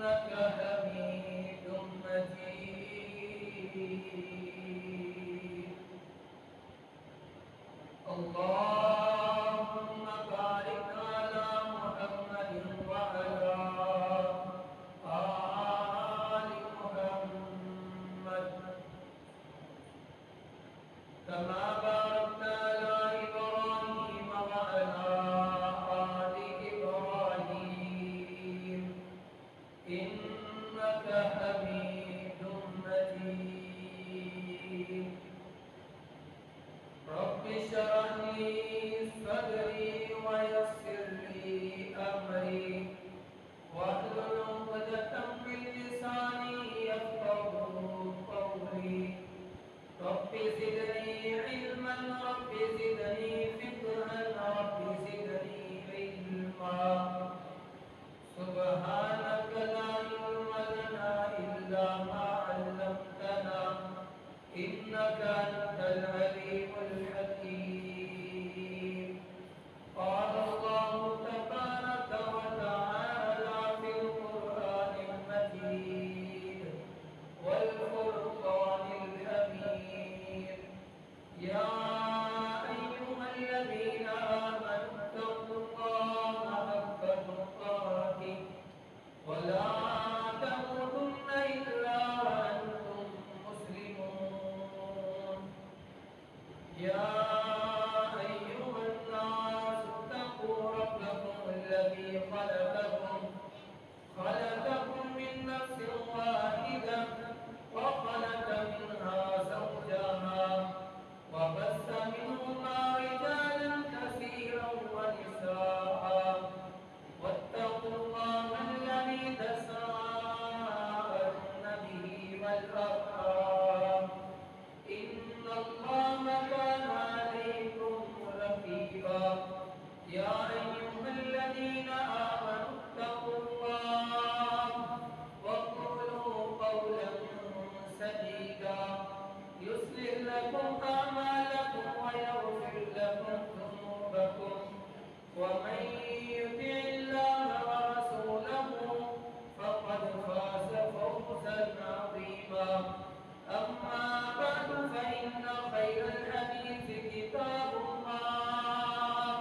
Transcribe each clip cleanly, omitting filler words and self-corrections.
حميد مجيد. اللهم بارك على محمد وعلى آل محمد كما باركت على إبراهيم وعلى آل إبراهيم إنك حميد مجيد. رب اشرح لي صدري ويسر لي أمري واحلل عقدة من لساني يفقهوا قولي. رب زدني علما رب زدني فقها رب زدني علما. سبحانك لا علم لنا إلا ما علمتنا إنك أنت العليم الحكيم. قال الله تبارك وتعالى في القرآن المجيد والفرقان الحميد: يا أيها الذين آمنوا اتقوا الله حق تقاته ولا تموتن إلا وأنتم مسلمون. يا أيها الناس اتقوا ربكم الذي خلقكم من نفس واحدة وخلق منها زوجها وبث منهما رجالا كثيرا ونساء واتقوا الله الذي تساءلون به والأرحام إن الله كان عليكم رقيبا. يا أيها الذين آمنوا اتقوا الله وقولوا قولا سديدا يصلح لكم أعمالكم ويغفر لكم ذنوبكم ومن يطع الله ورسوله فقد فاز فوزا عظيما. أما بعد فإن خير الحديث كتاب الله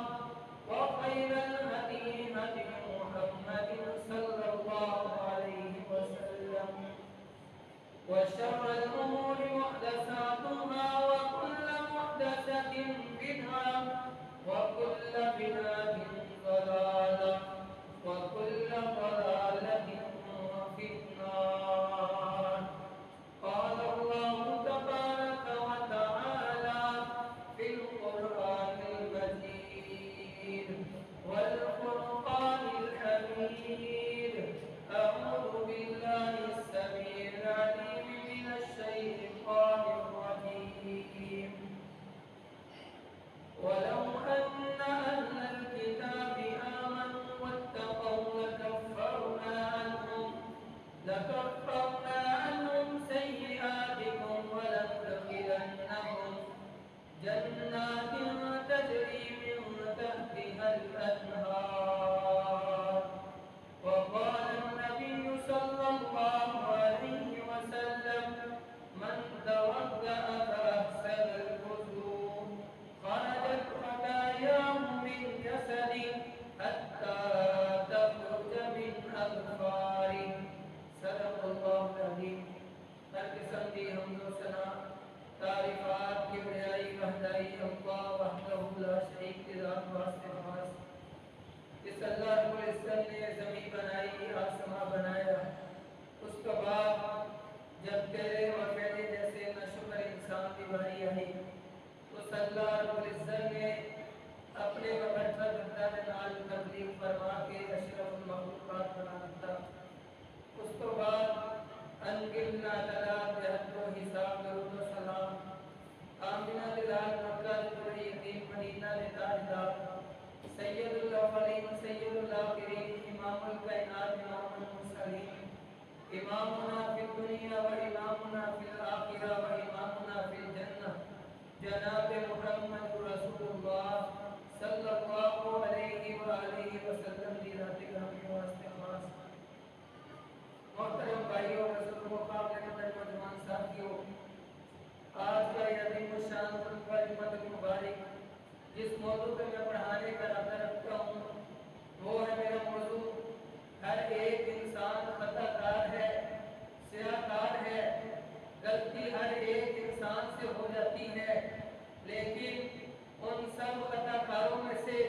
وخير الهدي هدي محمد صلى الله عليه وسلم وشر الأمور محدثاتها وكل محدثة بدعة وكل بدعة ضلالة وكل ضلالة في النار. قال الله تبارك وتعالى في القرآن المجيد والفرقان الحميد: أعوذ بالله السميع العليم من الشيطان الرجيم. ولو أن أهل الكتاب آمنوا واتقوا لكفرنا عنهم سيئاتهم ولندخلنهم جنات تجري من تحتها الأنهار. وقال النبي صلى الله عليه وسلم: من توضأ فأحسن الوضوء خرجت خطاياه من جسده حتى تخرج من أظفاره. صدق الله जुम्मतुल मुबारक जिस मौजू पे मैं पढ़ाने का इरादा रखता हूँ वो है मेरा मौजू हर एक इंसान खताकार है, स्याहकार है। गलती हर एक इंसान से हो जाती है, लेकिन उन सब खताकारों में से,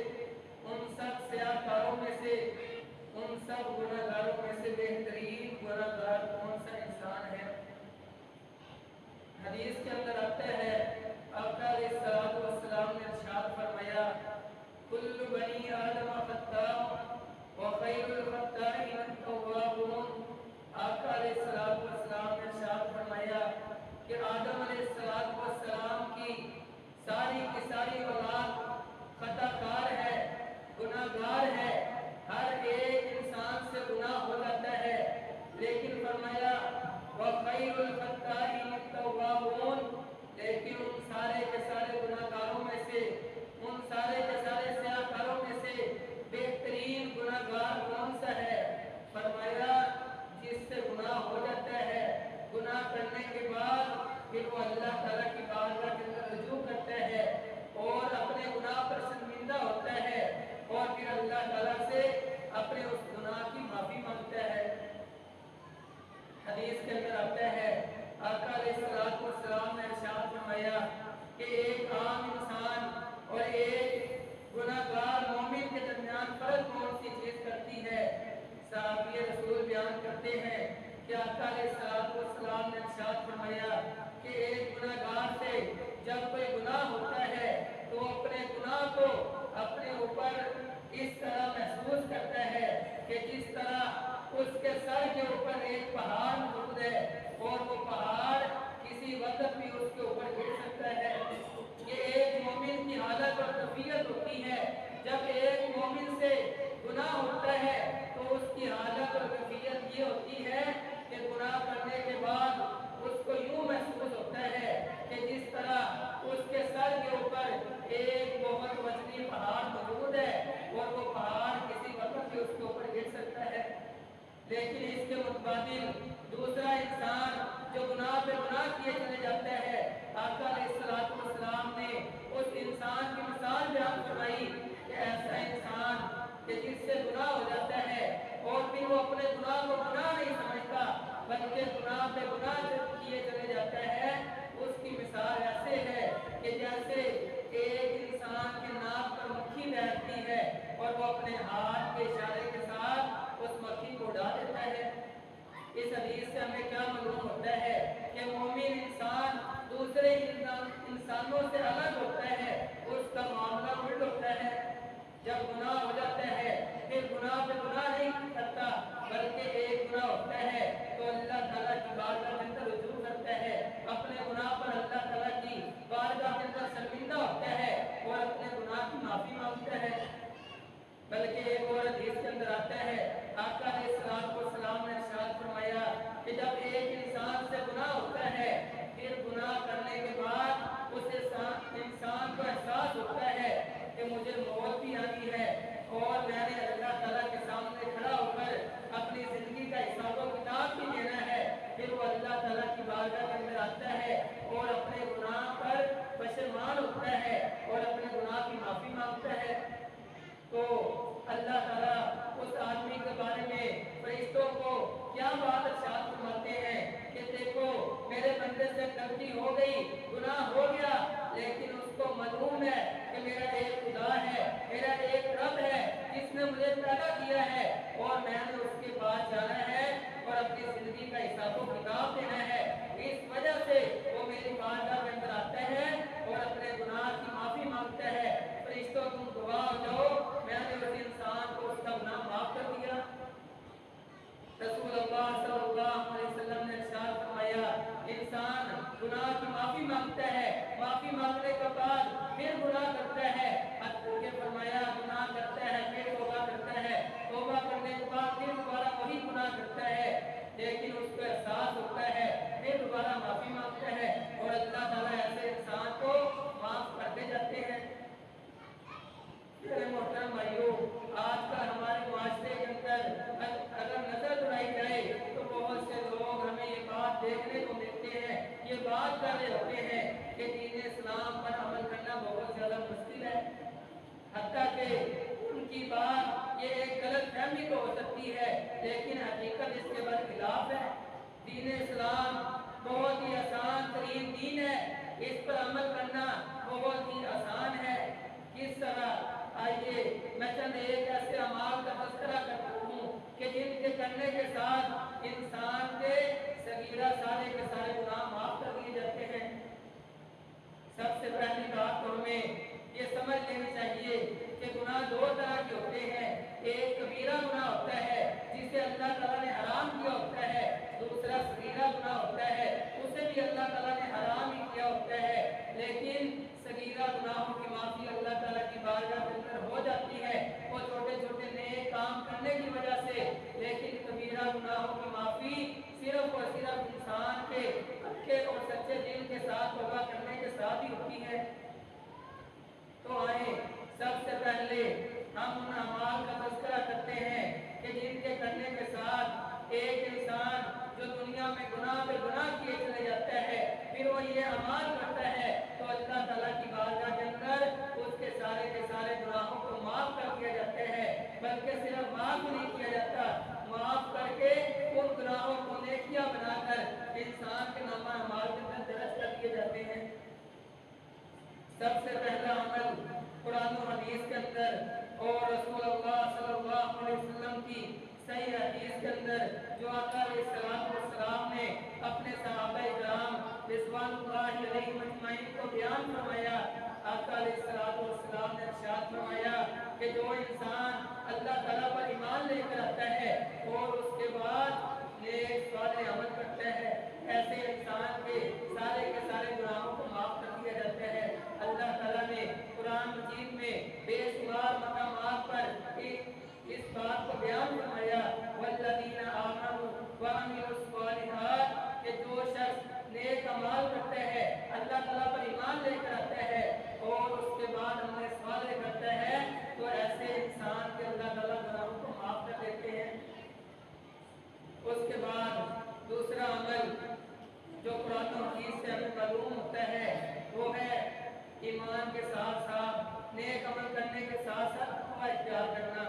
उन सब स्याहकारों में से, उन सब गुनाहगारों में से बेहतरीन गुनाहगार कौन सा इंसान है? हदीस के अंदर आता है आका अलैहिस्सलातु वस्सलाम ने इरशाद फरमाया कुल्लु बनी आदम खत्ता व खैरुल खत्ताइन अत-तव्वाबून। आका अलैहिस्सलातु वस्सलाम ने इरशाद फरमाया कि आदम अलैहिस्सलातु वस्सलाम की सारी औलाद खताकार है, गुनाहगार है। हर एक इंसान से गुनाह हो जाता है, लेकिन फरमाया व खैरुल खत्ताइन अत-तव्वाबून, लेकिन उन सारे के सारे गुनाहगारों में से, उन सारे के सारे स्याहकारों में से बेहतरीन गुनाहगार कौन सा है? फरमाया जिससे गुनाह हो जाता है, गुनाह करने के बाद फिर वो अल्लाह ताला की बारगाह के अंदर रुजू करता है और अपने गुनाह पर शर्मिंदा होता है और फिर अल्लाह ताला से अपने उस गुनाह की माफी मांगता है। हदीस के अंदर आता है आका अलैहिस्सलातु वस्सलाम ने इरशाद फरमाया कि एक आम इंसान और एक गुनाहगार मोमिन के दरमियान फर्क कौन सी चीज करती है? सहाबी रसूल बयान करते हैं कि आका अलैहिस्सलातु वस्सलाम ने इरशाद फरमाया कि एक गुनाहगार से जब कोई गुनाह होता है तो अपने गुनाह को अपने ऊपर इस तरह महसूस करता है कि जिस तरह उसके सर के ऊपर एक पहाड़ मौजूद है और वो पहाड़ किसी वक्त भी उसके ऊपर गिर सकता है। ये एक मोमिन की हालत और तबीयत होती है। जब एक मोमिन से गुनाह होता है तो उसकी हालत और तबीयत ये होती है कि गुनाह करने के बाद उसको यूं महसूस होता है कि जिस तरह उसके सर के ऊपर एक बहुत वजनी पहाड़ मौजूद है और वो पहाड़ किसी वक्त भी उसके ऊपर गिर सकता है। लेकिन इसके मुताबिल दूसरा इंसान जो गुनाह पे गुनाह किए चले जाता है, आका अलैहिस्सलातु वस्सलाम ने उस इंसान की मिसाल बयान फरमाई कि ऐसा इंसान कि जिससे गुनाह हो जाता है और फिर वो अपने गुनाह को गुनाह नहीं समझता बल्कि गुनाह पे गुनाह किए चले जाता है, उसकी मिसाल ऐसे है कि जैसे एक इंसान के नाक पर मक्खी बैठती है और वो अपने हाथ के इशारे के साथ उस मक्खी को उड़ा देता है। इस हदीस से हमें क्या मालूम होता है कि मोमिन इंसान दूसरे इंसानों से अलग होता है, उसका मामला उल्ट होता है। जब गुनाह हो जाता है फिर गुनाह पे गुनाह नहीं करता बल्कि एक गुनाह होता है तो अल्लाह ताला की बारगाह के अंदर रुजू करता है, अपने गुनाह पर अल्लाह ताला की बारगाह के अंदर शर्मिंदा होता है और अपने गुनाह की माफी मांगता है। बल्कि एक और हदीस के अंदर आता है आका अलैहिस्सलातु वस्सलाम ने इरशाद फरमाया कि जब एक इंसान से गुनाह होता है फिर गुनाह करने के बाद उस इंसान को एहसास होता है कि मुझे मौत भी आनी है और मैंने अल्लाह ताला के सामने खड़ा होकर अपनी जिंदगी का हिसाब किताब भी देना है। फिर वो अल्लाह ताला की बारगाह के अंदर आता है और अपने गुनाह पर पशेमान होता है और अपने गुनाह की माफी मांगता है। तो अल्लाह ताला उस आदमी के बारे में फरिश्तों को क्या बात इरशाद फरमाते हैं कि देखो मेरे बंदे से गलती हो गई, गुनाह हो गया, लेकिन उसको मालूम है कि मेरा एक खुदा है, मेरा एक रब है जिसने मुझे पैदा किया है और मैंने उसके पास जाना है और अपनी जिंदगी का हिसाब किताब देना है। इस वजह से वो मेरी बारगाह के अंदर आता है और अपने गुनाह की माफी मांगता है। फरिश्तों तुम गवाह हो जाओ, मैंने उस इंसान को उसका गुनाह माफ कर दिया। रसूलुल्लाह सल्लल्लाहु अलैहि वसल्लम ने इरशाद फरमाया इंसान गुनाह की माफी मांगता है, माफी मांगने के बाद फिर गुनाह करता है, के फरमाया गुनाह करता है फिर तौबा करता है, तौबा करने के बाद फिर दोबारा वही गुनाह करता है, लेकिन उसको एहसास तब्दीली तो हो सकती है, लेकिन हकीकत इसके बरखिलाफ है। दीन इस्लाम बहुत ही आसान तरीन दीन है, इस पर अमल करना बहुत ही आसान है। किस तरह, आइए मैं चंद एक ऐसे अमाल का तज़किरा करता हूँ कि जिनके करने के साथ इंसान के सगीरा सारे के सारे गुनाह माफ कर दिए जाते हैं। सबसे पहली बात तो हमें ये समझ लेनी चाहिए कि गुनाह दो तरह के होते हैं। एक कबीरा गुनाह होता है जिसे अल्लाह ताला ने हराम किया होता है, दूसरा सगीरा गुनाह होता है, उसे भी अल्लाह ताला ने हराम ही किया होता है। लेकिन सगीरा गुनाहों की माफ़ी अल्लाह ताला की बारगाह के अंदर हो जाती है, वो छोटे छोटे नेक काम करने की वजह से। लेकिन कबीरा गुनाहों की माफ़ी सिर्फ और सिर्फ इंसान के अच्छे और सच्चे दिल के साथ तौबा करने के साथ ही होती है। तो आए सबसे पहले हम उन अमाल का तज़किरा करते हैं कि जिनके करने के साथ एक इंसान जो दुनिया में गुनाह पे गुनाह किए चले जाता है, फिर वो ये अमाल करता है तो अल्लाह ताला की बारगाह के अंदर उसके सारे के सारे गुनाहों को माफ़ कर दिया जाता है। बल्कि सिर्फ माफ़ नहीं किया जाता, माफ़ करके उन गुनाहों को नेकियां बनाकर इंसान के नामा अमाल के अंदर दर्ज कर दिए जाते हैं। सबसे पहला अमल कुरान और हदीस के अंदर और रसूलुल्लाह सल्लल्लाहु अलैहि वसल्लम की सही हदीस के अंदर जो आका अलैहिस्सलाम ने अपने सहाबा-ए-किराम रिज़वानुल्लाहि अलैहिम अजमईन को बयान फरमाया। आका अलैहिस्सलाम ने इरशाद फरमाया कि जो इंसान अल्लाह ताला पर ईमान लेकर आता है और उसके बाद नेक साले अमल करता है, ऐसे इंसान के सारे गुनाहों को माफ कर दिया जाता है। अल्लाह ताला ने कुरान मजीद में बेशुमार मकामात पर इस बात को बयान फरमाया, वल्लज़ीना आमनू व अमिलुस सालिहात, कि जो शख्स नेक अमाल करता है, अल्लाह ताला पर ईमान लेकर आता है और उसके बाद अमल साले करता है, तो ऐसे इंसान के अल्लाह ताला गुनाहों को माफ कर देते हैं। उसके बाद दूसरा अमल जो कुरान और हदीस से हमें मालूम होता है वो है ईमान के साथ साथ नेक अमल करने के साथ साथ तक़वा इख्तियार करना,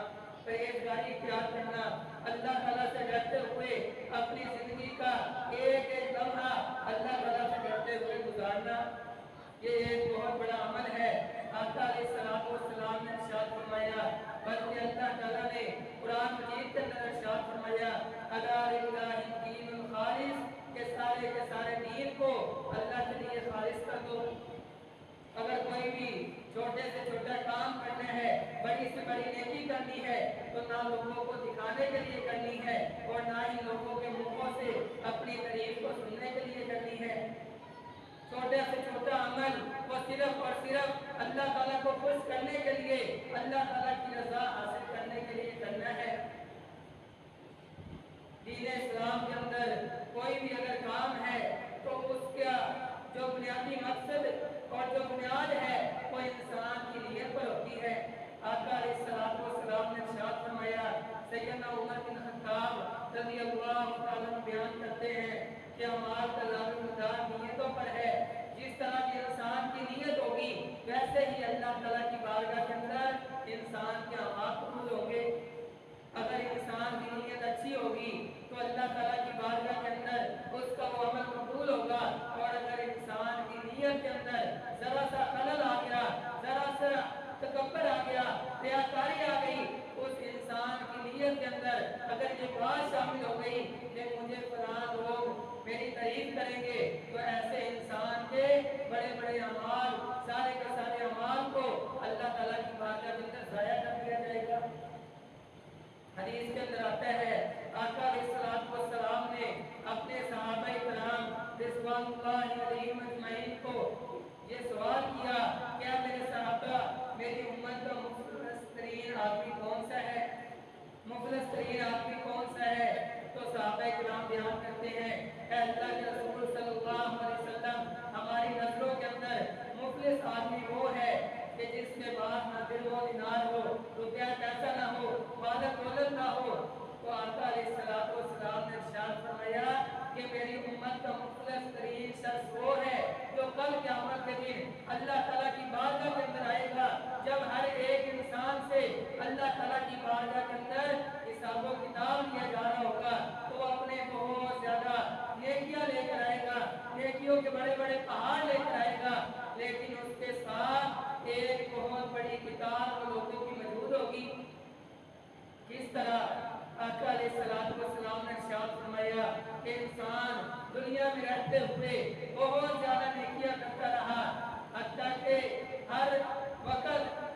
परहेज़गारी इख्तियार करना, अल्लाह ताला से डरते हुए अपनी ज़िंदगी का एक एक लम्हा अल्लाह ताला से डरते हुए गुजारना, ये एक बहुत बड़ा अमल है। आका अलैहिस्सलाम ने इरशाद फरमाया, बल्कि अल्लाह ताला ने कुरान मजीद के अंदर इरशाद फरमाया, अला लिल्लाहि दीनुल खालिस, के सारे दीन को अल्लाह के लिए खालिस कर दो। अगर कोई भी छोटे से छोटा काम करना है, बड़ी से बड़ी नेकी करनी है, तो ना लोगों को दिखाने के लिए करनी है और ना ही लोगों के मुखों से अपनी तारीफ को सुनने के लिए करनी है। छोटे से छोटा अमल वो सिर्फ और सिर्फ अल्लाह ताला को खुश करने के लिए, अल्लाह ताला की रज़ा हासिल करने के लिए करना है। दीन इस्लाम के अंदर कोई भी अगर काम है तो उसका जो बुनियादी मकसद और जो बुनियाद है वो इंसान की नीयत पर होती है। आका अलैहिस्सलाम ने इरशाद फरमाया, सैयदना उमर बिन खत्ताब रज़ियल्लाहु तआला अन्हु बयान करते हैं कि अमाल का दारोमदार नीयतों पर है। जिस तरह की इंसान की नीयत होगी वैसे ही अल्लाह ताला की बारगाह के अंदर इंसान के अमाल कबूल होंगे। अगर इंसान की नीयत अच्छी होगी तो अल्लाह ताला की बारगाह के अंदर उसका वो अमल कबूल होगा, और अगर इंसान की नीयत के अंदर जरा सा खलल आ गया, जरा सा तकब्बुर आ गया, रियाकारी आ गई, उस इंसान की नीयत के अंदर अगर ये बात शामिल हो गई कि मुझे फलां लोग मेरी तारीफ करेंगे, तो ऐसे इंसान के बड़े बड़े अमाल, सारे के सारे अमाल को अल्लाह ताला की बारगाह के अंदर ज़ाया कर दिया जाएगा। हदीस के अंदर आता है, आका अलैहिस्सलाम ने अपने सहाबा-ए-किराम रिज़वानुल्लाहि अलैहिम अजमईन को ये सवाल किया, क्या मेरे सहाबा, मेरी उम्मत का मुफ़लिस तरीन आदमी कौन सा है? मुफ़लिस तरीन आदमी कौन सा है? तो सहाबा-ए-किराम बयान करते हैं, अल्लाह के रसूल सल्लल्लाहु अलैहि वसल्लम, हमारी नस्लों के अंदर मुफ़लिस आदमी वो है कि जिसके पास ना दिल हो, दिनार हो, रुपया पैसा ना हो, माल दौलत ना हो। तो आका अलैहिस्सलाम ने इरशाद फरमाया कि मेरी उम्मत का मुफ़लिस तरीन शख्स वो है जो कल क़यामत के दिन अल्लाह ताला की बारगाह के अंदर आएगा, जब हर एक इंसान से अल्लाह ताला की बारगाह के अंदर हिसाब किताब लिया जा रहा होगा तो वो अपने बहुत ज्यादा नेकियां लेकर आएगा, नेकियों के बड़े बड़े पहाड़ लेकर आएगा, लेकिन उसके साथ एक बहुत बड़ी किताब लोगों की मौजूद होगी। किस तरह आका अलैहिस्सलाम ने इरशाद फरमाया कि इंसान दुनिया में रहते हुए बहुत ज्यादा नेकियां करता रहा, हत्ता कि हर वक्त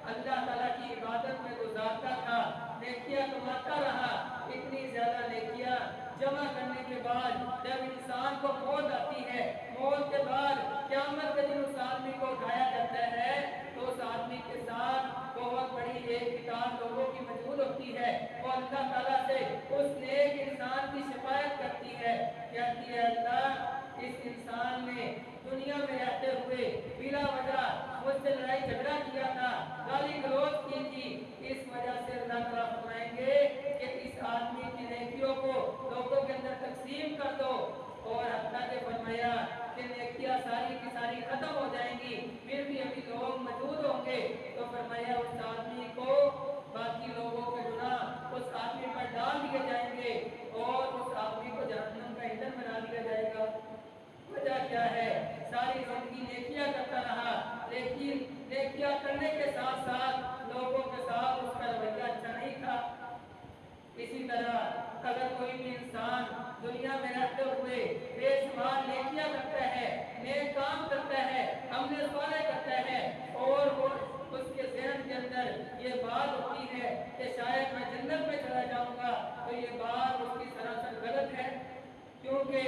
अल्लाह ताला की इबादत में गुजारता था, नेकियां कमाता रहा। इतनी ज्यादा नेकियां जमा करने के बाद जब इंसान को मौत आती है, मौत के बाद क़यामत के दिन उस आदमी को उठाया जाता है तो उस आदमी के साथ बहुत बड़ी एक किताब लोगों की मौजूद होती है और अल्लाह ताला से उस नेक इंसान की शिकायत करती है, कहती है अल्लाह इस इंसान ने दुनिया में रहते हुए बिला वजह मुझसे लड़ाई झगड़ा किया था, गाली गलौज की थी, इस वजह से अल्लाह ताला फरमाएंगे कि इस आदमी की नेकियों को लोगों के अंदर तकसीम कर दो। और हत्ता के फरमाया कि नेकियां सारी की सारी खत्म हो जाएंगी, फिर भी अभी लोग मौजूद होंगे, तो फरमाया उस आदमी को बाकी लोगों के गुनाह उस आदमी पर डाल दिए जाएंगे और उस आदमी को जहन्नम का ईंधन बना दिया जाएगा। वजह क्या है? सारी जिंदगी नेकियां करता रहा, लेकिन नेकियां करने के साथ साथ लोगों के साथ उसका रवैया अच्छा नहीं था। इसी तरह अगर कोई भी इंसान दुनिया में रहते हुए बेशुमार नेकियां करता है, नेक काम करता है, अमल सालेह करता है और वो उसके ज़हन के अंदर ये बात होती है कि शायद मैं जन्नत में चला जाऊंगा, तो ये बात उसकी सरासर गलत है। क्योंकि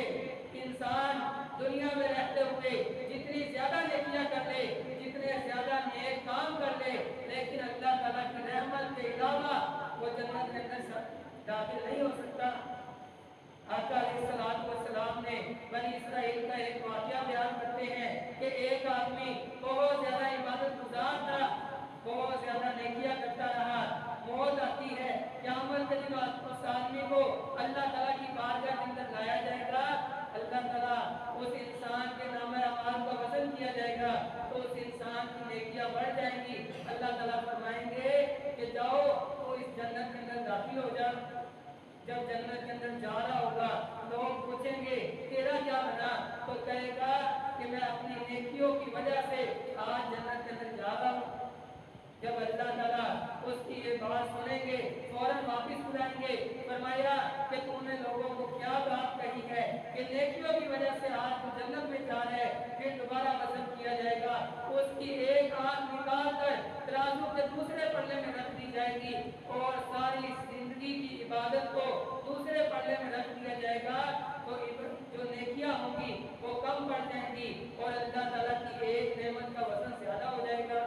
इंसान दुनिया में रहते हुए जितनी ज्यादा नेकियां कर ले, जितने ज्यादा नेक काम कर ले, लेकिन अल्लाह ताला की रहमत के अलावा वो जन्नत के अंदर दाखिल नहीं हो सकता। आका अलैहिस्सलाम ने बनी इसराइल का एक वाक़या बयान करते हैं कि एक आदमी बहुत ज्यादा इबादत गुजार था, बहुत ज्यादा नेकियां करता रहा, मौत आती है, क़यामत के दिन उस आदमी को अल्लाह ताला की बारगाह के अंदर लाया जाएगा, अल्लाह ताला उस इंसान के नामे अमाल का वज़न किया जाएगा, तो उस इंसान की नेकियां बढ़ जाएंगी। अल्लाह ताला फरमाएंगे कि जाओ तो इस जन्नत के अंदर दाखिल हो जा। जब जन्नत के अंदर जा रहा होगा लोग पूछेंगे तेरा क्या बना, तो कहेगा कि मैं अपनी नेकियों की वजह से आज जन्नत के अंदर जा रहा हूँ। जब अल्लाह ताला उसकी ये बात सुनेंगे फौरन वापिस बुलाएंगे, फरमाया कि तुमने लोगों को क्या बात कही है कि नेकियों की वजह से आज तो जन्नत में जा रहे, फिर दोबारा वज़न किया जाएगा, उसकी एक आंख निकाल कर तराजू के दूसरे पल्ले में रख दी जाएगी और सारी जिंदगी की इबादत को दूसरे पल्ले में रख दिया जाएगा, तो जो नेकियां होंगी वो कम पड़ जाएंगी और अल्लाह ताला की एक नेमत का वज़न ज्यादा हो जाएगा।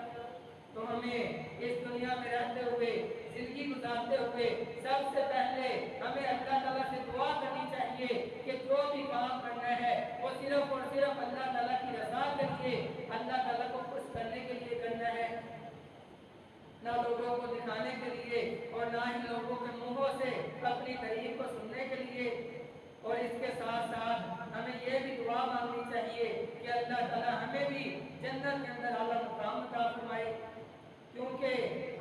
तो हमें इस दुनिया में रहते हुए जिंदगी गुजारते हुए सबसे पहले हमें अल्लाह ताला से दुआ करनी चाहिए कि जो भी काम करना है वो सिर्फ और सिर्फ अल्लाह ताला की रज़ा के लिए, अल्लाह ताला को खुश करने के लिए करना है, ना लोगों को दिखाने के लिए और ना ही लोगों के मुंहों से अपनी तारीफ को सुनने के लिए। और इसके साथ साथ हमें ये भी दुआ मांगनी चाहिए कि अल्लाह ताला हमें भी जन्नत के अंदर आला मुकाम अता फरमाए, क्योंकि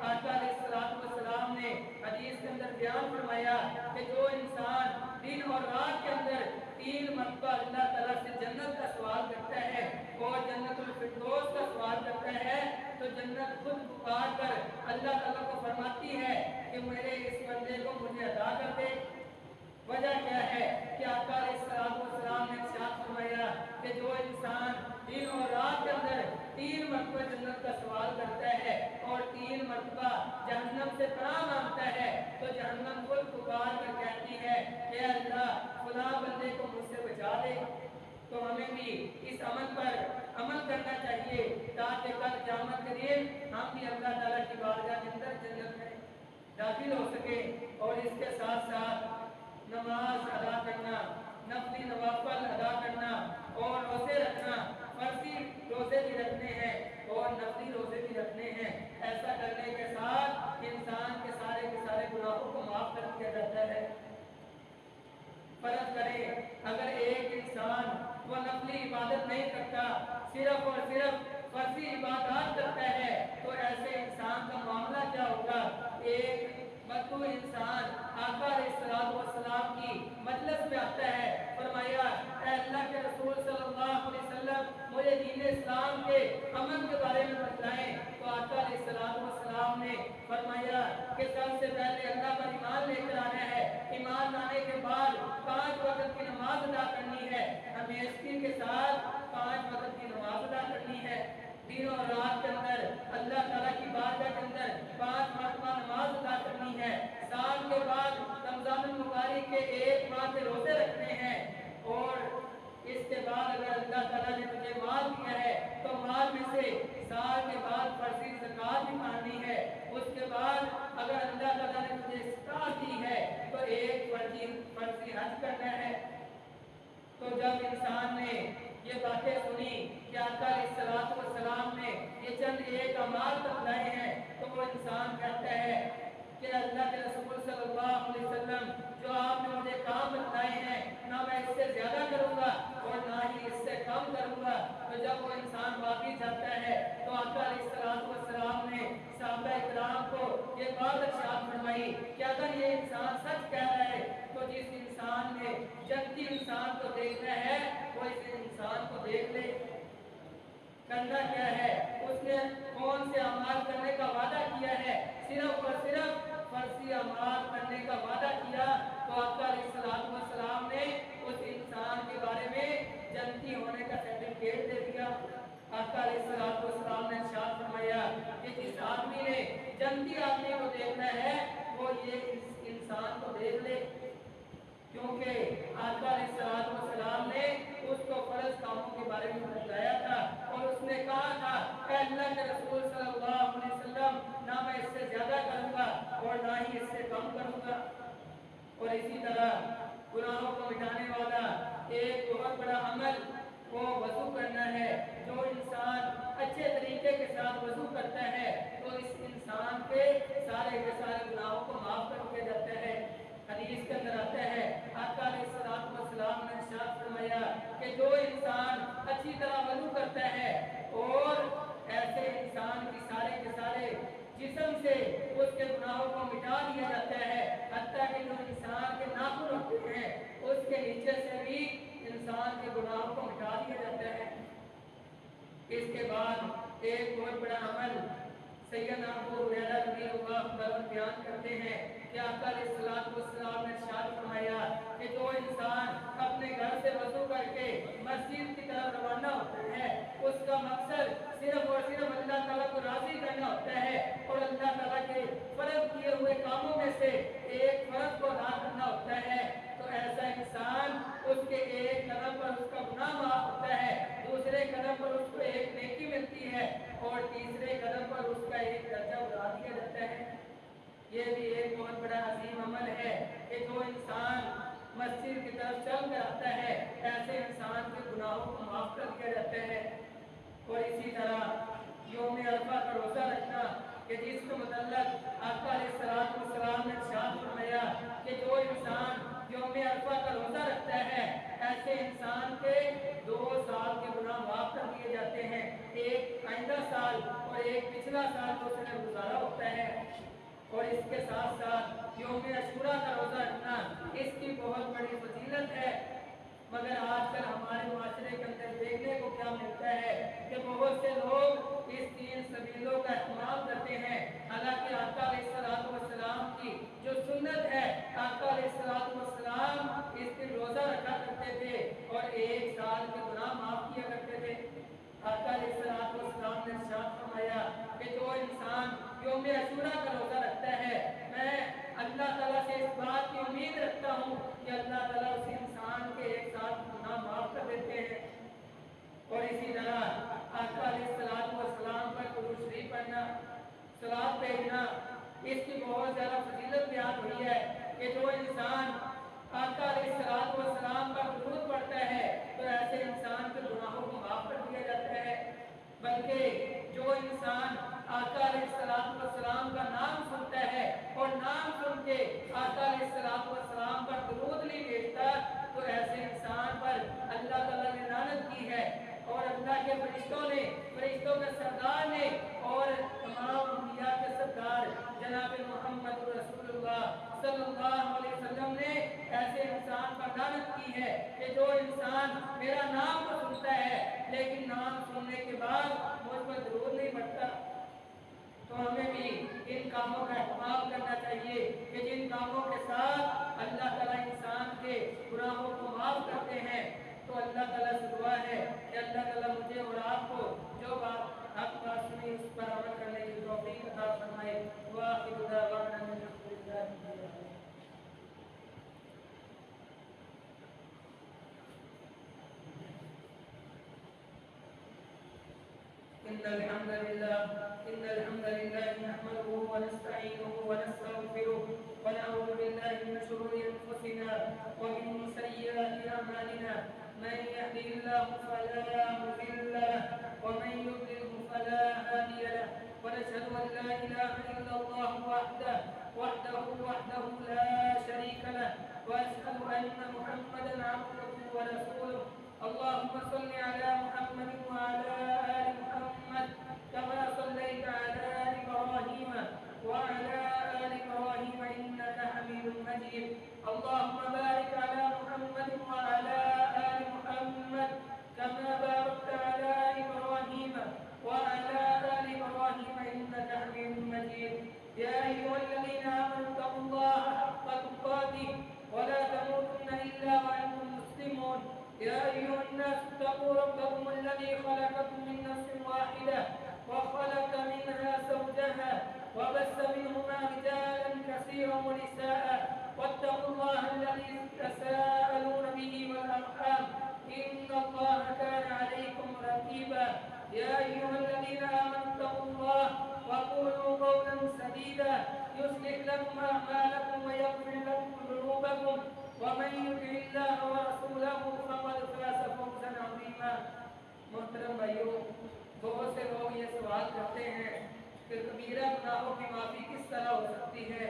आका अलैहिस्सलाम ने हदीस के अंदर बयान फरमाया कि जो इंसान दिन और रात के अंदर 3 मरतबा अल्लाह ताला से जन्नत का सवाल करता है और जन्नतुल फिरदौस का सवाल करता है, तो जन्नत खुद पुकार कर अल्लाह ताला को फरमाती है कि मेरे इस बंदे को मुझे अदा कर दे। वजह क्या है कि आका अलैहिस्सलाम ने इरशाद फरमाया कि जो इंसान दिन और रात के अंदर 3 मरतबा जन्नत का सवाल करता है और 3 मरतबा जहन्नम से पनाह मांगता है, तो जहन्नम खुद पुकार कर कहती है कि अल्लाह फलां बंदे को मुझसे बचा दे। तो हमें भी इस अमल पर अमल करना चाहिए ताकि कल क़यामत के दिन हम भी अल्लाह ताला की बारगाह के अंदर जन्नत में दाखिल हो सके। और इसके साथ साथ नमाज अदा करना, नफली नवाफिल अदा करना और रोजे रखना, फर्जी रोजे भी रखने हैं और नफली रोजे भी रखने हैं। ऐसा करने के साथ इंसान के सारे गुनाहों को माफ कर दिया जाता है। फर्ज करें अगर एक इंसान वो नफली इबादत नहीं करता, सिर्फ और सिर्फ फर्जी इबादत करता है, तो ऐसे इंसान का मामला क्या होगा? एक बस वो इंसान आका अलैहिस्सलाम की मजलिस में आता है, फरमाया ऐ अल्लाह के रसूल सल्लल्लाहु अलैहि वसल्लम मुझे दीन इस्लाम के अमल के बारे में बताएं। तो आका अलैहिस्सलाम ने फरमाया कि सबसे पहले अल्लाह पर ईमान लेकर आना है, ईमान लाने के बाद 5 वक्त की नमाज अदा करनी है, हमेशगी के साथ 5 वक्त की नमाज अदा करनी है, दिन और रात के अंदर अल्लाह ताला की बारगाह के अंदर 5 मरतबा नमाज अदा करनी है। साल के बाद रमजान मुबारक के 1 माह के रोजे रखने हैं, और इसके बाद अगर अल्लाह ताला ने तुझे माल दिया है तो माल में से साल के बाद फर्जी ज़कात निकालनी है। उसके बाद अगर अल्लाह ताला ने तुझे इस्ताअत दी है तो एक फर्जी हज करना है। तो जब इंसान ने ये बातें सुनी कि आका अलैहिस्सलाम ने ये चंद एक अमाल बतलाए हैं, तो वो इंसान कहता है कि अल्लाह के रसूल सल्लल्लाहु अलैहि वसल्लम जो आपने मुझे काम बतलाए हैं, ना मैं इससे ज्यादा करूंगा और ना ही इससे कम करूंगा। तो जब वो इंसान वापिस जाता है तो आका अलैहिस्सलाम ने सहाबा इकराम को ये बात इरशाद फरमाई कि अगर ये इंसान सच कह रहा है तो जिस इंसान ने जन्नती इंसान को देखना है वो इस इंसान को देख ले। करना क्या है, उसने कौन से अमाल करने का वादा किया है, सिर्फ और सिर्फ फर्जी अमाल करने का वादा किया। तो आका अलैहिस्सलाम ने उस इंसान के बारे में जन्नती होने का सर्टिफिकेट दे दिया। आका अलैहिस्सलाम ने इरशाद फरमाया कि जिस आदमी ने जन्नती आदमी को देखना है वो ये इस इंसान को देख ले, क्योंकि आका अलैहिस्सलाम ने उसको फर्ज कामों के बारे में बताया था और उसने कहा था कि अल्लाह के रसूल सल्लल्लाहु अलैहि वसल्लम ना मैं इससे ज्यादा करूंगा और ना ही इससे कम करूंगा। और इसी तरह गुनाहों को मिटाने वाला एक बहुत बड़ा अमल वो वजू करना है। जो इंसान अच्छे तरीके के साथ वजू करता है तो इस इंसान के सारे गुनाहों को माफ कर दिया जाता है। हदीस के अंदर आता है आका अलैहिस्सलाम ने इरशाद फरमाया कि जो इंसान अच्छी तरह वजू करता है और ऐसे इंसान की सारे के सारे जिस्म से उसके गुनाहों को मिटा दिया जाता है, हत्ता कि जो इंसान के नाखून होते हैं उसके नीचे से भी इंसान के गुनाहों को मिटा दिया जाता है। इसके बाद एक बहुत बड़ा अमल सैयदना अबू हुरैरा रज़ियल्लाहु अन्हु बयान करते हैं कि आका अलैहिस्सलाम ने इरशाद फरमाया कि जो इंसान अपने घर से वज़ू करके मस्जिद की तरफ रवाना होता है उसका मकसद सिर्फ और सिर्फ अल्लाह ताला को राज़ी करना होता है और अल्लाह ताला के फर्ज किए हुए कामों में से एक फर्ज को अदा करना होता है, तो ऐसा इंसान उसके एक कदम पर उसका गुनाह माफ होता है, दूसरे कदम पर उसको एक नेकी मिलती है और तीसरे कदम पर उसका एक दर्जा बढ़ा दिया जाता है। ये भी एक बहुत बड़ा अजीम अमल है कि जो इंसान मस्जिद की तरफ चल कर आता है ऐसे इंसान के गुनाहों को माफ कर दिया जाता है। और इसी तरह यौम अरफा का रोजा रखना कि जिसके मुतल्लक आका अलैहिस्सलाम ने इरशाद फरमाया कि जो इंसान यौम अरफा का रोजा रखता है ऐसे इंसान के 2 साल के गुनाह माफ कर दिए जाते हैं, एक आइंदा साल और एक पिछला साल जो उसने गुजारा होता है। और इसके साथ साथ यौम अशूरा का रोजा रखना इसकी बहुत बड़ी फजीलत है, मगर आजकल हमारे माशरे के अंदर देखने को क्या मिलता है कि बहुत से लोग इस 3 सबीलों का इस्तेमाल करते हैं, हालांकि आका अलैहिस्सलाम की जो सुन्नत है, आका अलैहिस्सलाम इस दिन रोजा रखा करते थे और 1 साल के गुनाह माफ किया करते थे। आका अलैहिस्सलाम ने इरशाद फरमाया कि जो इंसान यौम अशूरा का रोजा रखता है मैं अल्लाह ताला से इस बात की उम्मीद रखता हूँ कि अल्लाह ताला उस इंसान के 1 साल गुनाह माफ कर देते हैं। और इसी तरह आका अलैहिस्सलाम पर दुरूद शरीफ पढ़ना, सलात भेजना, इसकी बहुत ज़्यादा फजीलत बयान हुई है कि जो इंसान आका अलैहिस्सलाम पर दुरूद पढ़ता है तो ऐसे इंसान के गुनाहों को माफ कर दिया जाता है। बल्कि जो इंसान आका अलैहिस्सलाम का नाम सुनता है और नाम सुन के आका अलैहिस्सलाम पर दुरूद नहीं भेजता तो ऐसे इंसान पर अल्लाह ताला ने लानत की है और अल्लाह के फरिश्तों के सरदार ने और तमाम अंबिया के सरदार जनाब मुहम्मद रसूलुल्लाह انسان پر لعنت کی ہے کہ جو انسان میرا نام تو سنتا ہے لیکن نام سننے کے بعد مجھ پر درود نہیں پڑتا۔ تو ہمیں بھی ان کاموں کا اہتمام کرنا چاہیے کہ جن کاموں کے ساتھ اللہ تعالیٰ انسان کے گناہوں کو معاف کرتے ہیں، تو اللہ تعالیٰ سے دعا ہے کہ اللہ تعالیٰ مجھے اور آپ کو جو بات آپ کا سنی اس پر عمل کرنے کی توفیق عطا فرمائے۔ وآخر دعوانا ان الحمد للہ رب العالمین۔ إن الحمد لله نحمده ونستعينه ونستغفره ونعوذ بالله من شرور أنفسنا ومن سيئات أعمالنا، من يهده الله فلا مضل له ومن يضلل فلا هادي له، ونشهد أن لا إله إلا الله وحده لا شريك له، وأشهد أن محمدا عبده ورسوله۔ اللهم صل على محمد وعلى آل محمد كما صليت على إبراهيم وعلى آل إبراهيم إنك حميد مجيد۔ اللهم بارك على محمد وعلى آل محمد كما باركت على إبراهيم وعلى آل إبراهيم إنك حميد مجيد۔ يا أيها الذين آمنوا اتقوا الله حق تقاته ولا تموتن إلا وأنتم مسلمون۔ يا أيها الناس اتقوا ربكم الذي خلقكم من نفس واحدة وخلق منها زوجها وبث منهما رجالا كثيرا ونساء، واتقوا الله الذي تساءلون به والأرحام إن الله كان عليكم رقيبا۔ يا أيها الذين آمنوا اتقوا الله وقولوا قولا سديدا يصلح لكم أعمالكم ويغفر لكم ذنوبكم، ومن يطع الله ورسوله فقد فاز فوزا عظيما۔ محترم بھائیوں، بہت سے لوگ یہ سوال کرتے ہیں کہ کبیرہ گناہوں کی معافی کس طرح ہو سکتی ہے؟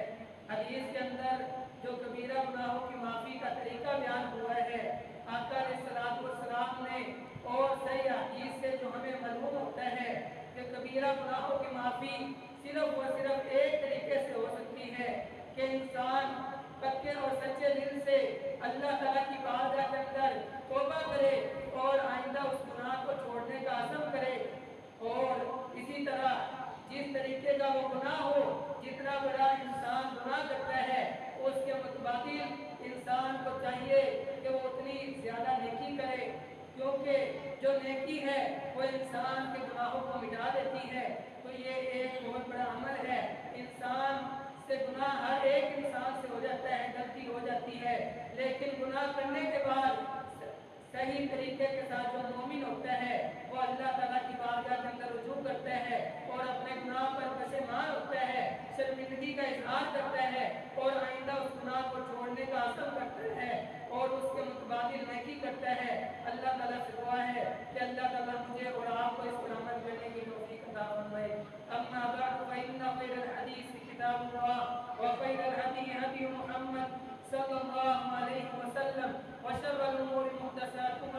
حدیث کے اندر جو کبیرہ گناہوں کی معافی کا طریقہ بیان ہوا ہے، آقا علیہ الصلوۃ والسلام نے، اور صحیح حدیث سے جو ہمیں معلوم ہوتا ہے کہ کبیرہ گناہوں کی معافی صرف و صرف ایک طریقے سے ہو سکتی ہے کہ انسان پکے اور سچے دل سے اللہ تعالیٰ کی بارگاہ کے اندر توبہ کرے اور آئندہ اس گناہ کو چھوڑنے کا عزم کرے، اور اسی طرح جس طریقے کا وہ گناہ ہو، جتنا بڑا انسان گناہ کرتا ہے اس کے متبادل انسان کو چاہیے کہ وہ اتنی زیادہ نیکی کرے، کیونکہ جو نیکی ہے وہ انسان کے گناہوں کو مٹا دیتی ہے۔ تو یہ ایک بہت بڑا عمل ہے۔ انسان سے گناہ ہر ایک انسان سے ہو جاتا ہے، غلطی ہو جاتی ہے، لیکن گناہ کرنے کے بعد صحیح طریقے کے ساتھ جو مومن ہوتا ہے وہ اللہ تعالیٰ کی بارگاہ کے اندر رجوع کرتا ہے اور اپنے گناہ پر پشیمان ہوتا ہے، شرمندگی کا اظہار کرتا ہے اور آئندہ اس گناہ کو چھوڑنے کا عزم کرتا ہے اور اس کے متبادل نیکی کرتا ہے۔ اللہ تعالیٰ سے دعا ہے کہ اللہ تعالیٰ مجھے اور آپ کو اس پر عمل کرنے کی توفیق عطا فرمائے۔ اما بعد فإن خير الحديث كتاب الله وخير الهدي هدي محمد صلى الله عليه وسلم وشر الأمور محدثاتها